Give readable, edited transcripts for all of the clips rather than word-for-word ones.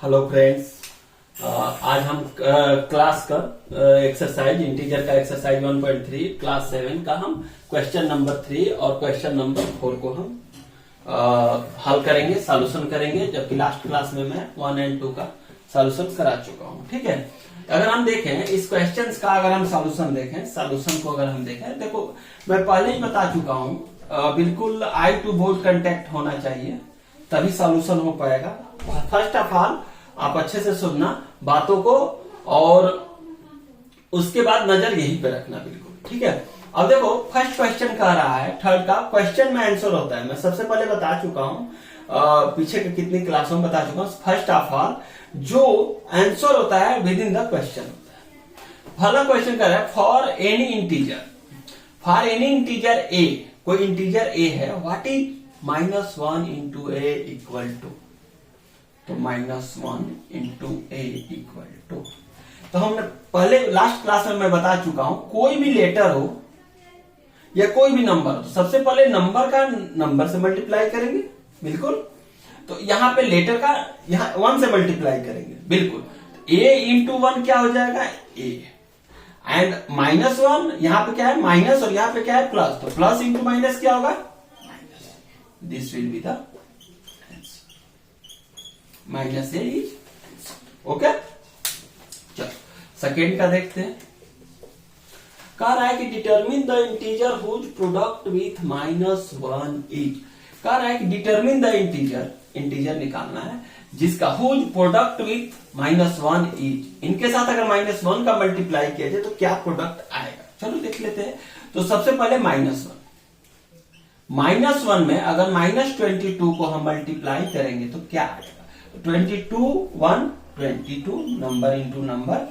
Hello friends, आज हम class का एक्सरसाइज इंटीजर का एक्सरसाइज 1.3 क्लास 7 का हम क्वेश्चन नंबर 3 और क्वेश्चन नंबर 4 को हम हल करेंगे, सॉल्यूशन करेंगे, जबकि लास्ट क्लास में मैं 1 और 2 का सॉल्यूशन करा चुका हूं। ठीक है, अगर हम देखें इस क्वेश्चन का, अगर हम सॉल्यूशन देखें, सॉल्यूशन को अगर हम देखें, देखो मैं पहले ही बता चुका हूं, बिल्कुल आई टू बोर्ड कांटेक्ट होना चाहिए तभी सॉल्यूशन हो पाएगा। फर्स्ट ऑफ ऑल आप अच्छे से सुनना बातों को और उसके बाद नजर यहीं पे रखना बिल्कुल। ठीक है, अब देखो फर्स्ट क्वेश्चन कह रहा है, थर्ड का क्वेश्चन में आंसर होता है। मैं सबसे पहले बता चुका हूं, पीछे के कितनी क्लासों में बता चुका हूं। फर्स्ट ऑफ ऑल जो आंसर होता है विद इन द क्वेश्चन होता है। पहला क्वेश्चन कह रहा है फॉर एनी इंटीजर ए, कोई इंटीजर ए है, what is -1 into A equal to, तो -1 इंटू ए इक्वल टू, तो हमने पहले लास्ट क्लास में मैं बता चुका हूं, कोई भी लेटर हो या कोई भी नंबर हो, तो सबसे पहले नंबर का नंबर से मल्टीप्लाई करेंगे बिल्कुल। तो यहां पे लेटर का यहां 1 से मल्टीप्लाई करेंगे बिल्कुल। ए इंटू 1 क्या हो जाएगा, ए, एंड -1 यहां पे क्या है माइनस, और यहां पे क्या है प्लस, तो प्लस इंटू माइनस क्या होगा, this will be the minus A is okay. चलो सेकेंड का देखते हैं। कह रहा है कि determine the integer whose product with -1 is, कह रहा है कि डिटरमिन द इंटीजर निकालना है जिसका हुज प्रोडक्ट विथ -1 इज, इनके साथ अगर -1 का मल्टीप्लाई किया जाए तो क्या प्रोडक्ट आएगा। चलो देख लेते हैं। तो सबसे पहले -1 में अगर -22 को हम मल्टीप्लाई करेंगे तो क्या आएगा, 22 1 22 number into number,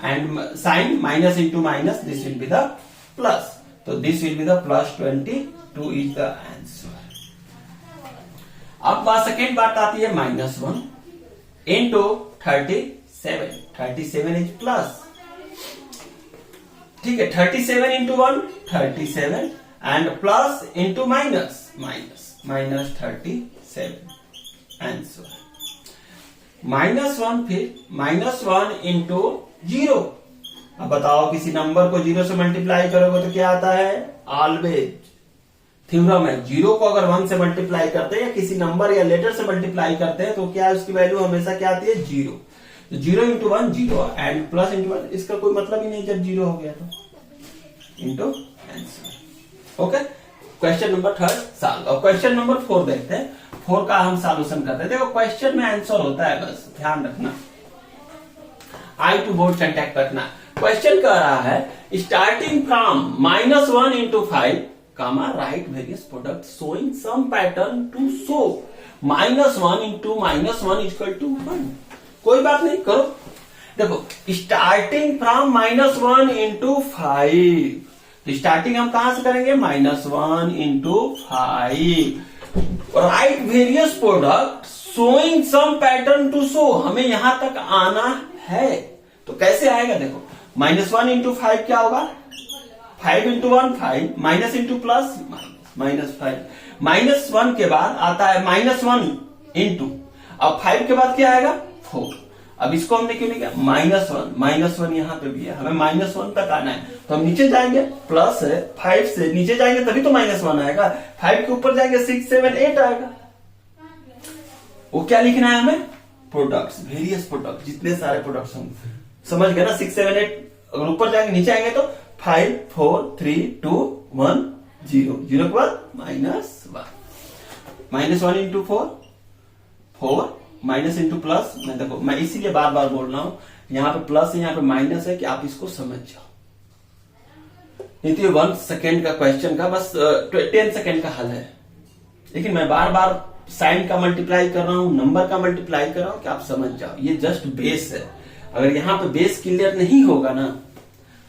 and sign minus into minus, this will be the plus, तो this will be the +22 is the answer. अब बात सेकेंड बात आती है -1 इंटू 37 इज प्लस। ठीक है, 37 into 1 37 and plus into minus -37 answer. -1 फिर -1 इंटू 0। अब बताओ किसी नंबर को 0 से मल्टीप्लाई करोगे तो क्या आता है, ऑलवेज थ्योरम है, 0 को अगर 1 से मल्टीप्लाई करते हैं या किसी नंबर या लेटर से मल्टीप्लाई करते हैं तो क्या उसकी वैल्यू हमेशा क्या आती है, 0। तो 0 इंटू 1 0 एंड प्लस इंटू 1, इसका कोई मतलब ही नहीं जब 0 हो गया तो into answer. Okay, question number 3 solve. और क्वेश्चन नंबर 4 देखते हैं। 4 का हम सॉल्यूशन करते हैं। देखो क्वेश्चन में आंसर होता है, बस ध्यान रखना, आई टू बोर्ड कांटेक्ट रखना। क्वेश्चन कह रहा है starting from -1 into 5 comma right various product showing some pattern to show -1 into -1 equal to 1। कोई बात नहीं, करो। देखो स्टार्टिंग फ्रॉम -1 इंटू 5, तो स्टार्टिंग हम कहां से करेंगे, -1 into 5, right various product showing some pattern to show, हमें यहां तक आना है। तो कैसे आएगा, देखो -1 इंटू 5 क्या होगा, 5 इंटू 1 5, माइनस इंटू प्लस -5, -1 के बाद आता है -1 इंटू, अब 5 के बाद क्या आएगा 4। अब इसको हमने क्यों नहीं किया, -1 यहां पे भी है, हमें -1 तक आना है, तो हम नीचे जाएंगे, प्लस है 5 से नीचे जाएंगे तभी तो -1 आएगा, 5 के ऊपर जाएंगे 6 7 8 आएगा। वो क्या लिखना है हमें, प्रोडक्ट्स, वेरियस प्रोडक्ट, जितने सारे प्रोडक्ट्स होंगे, समझ गए ना। 6 7 8 अगर ऊपर जाएंगे, नीचे आएंगे तो 5 4 3 2 1 0 के बाद -1 इंटू 4 माइनस इंटू प्लस। मैं देखो मैं इसीलिए बार बार बोल रहा हूं, यहां पे प्लस है यहां पे माइनस है, कि आप इसको समझ जाओ। नहीं तो 1 सेकेंड का क्वेश्चन का बस 10 सेकेंड का हल है, लेकिन मैं बार बार साइन का मल्टीप्लाई कर रहा हूं, नंबर का मल्टीप्लाई कर रहा हूं कि आप समझ जाओ, ये जस्ट बेस है। अगर यहां पे बेस क्लियर नहीं होगा ना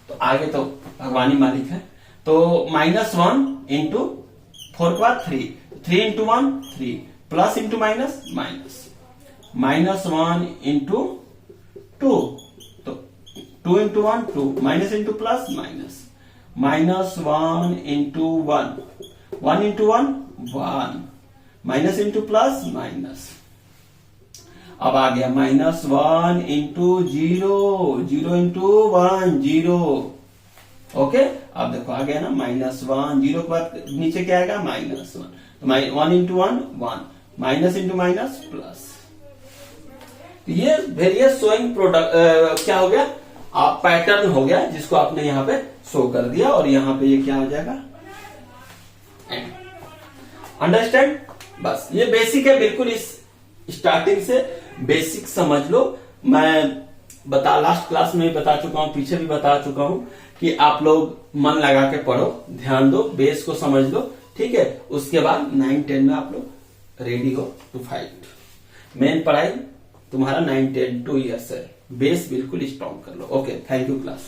तो आगे तो भगवानी मालिक है। तो -1 इंटू 4 के बाद 3 into 1 3, plus into minus -1 into 2, तो 2 into 1 2, minus into plus -1 into 1 into 1 1, minus into plus minus. अब आ गया -1 इंटू 0, 0 इंटू 1 0। ओके, अब देखो आ गया ना -1, 0 के बाद नीचे क्या आएगा -1, तो 1 into 1 1, minus into minus plus. ये वेरियस शोइंग प्रोडक्ट क्या हो गया, आप पैटर्न हो गया जिसको आपने यहाँ पे शो कर दिया, और यहाँ पे ये क्या हो जाएगा अंडरस्टैंड। बस ये बेसिक है, बिल्कुल इस स्टार्टिंग से बेसिक समझ लो। मैं लास्ट क्लास में बता चुका हूं, पीछे भी बता चुका हूं कि आप लोग मन लगा के पढ़ो, ध्यान दो, बेस को समझ लो, ठीक है। उसके बाद 9 10 में आप लोग रेडी हो टू फाइट। मेन पढ़ाई तुम्हारा 9 10 2 ईयर्स है, बेस बिल्कुल स्ट्रॉन्ग कर लो। Okay, thank you class.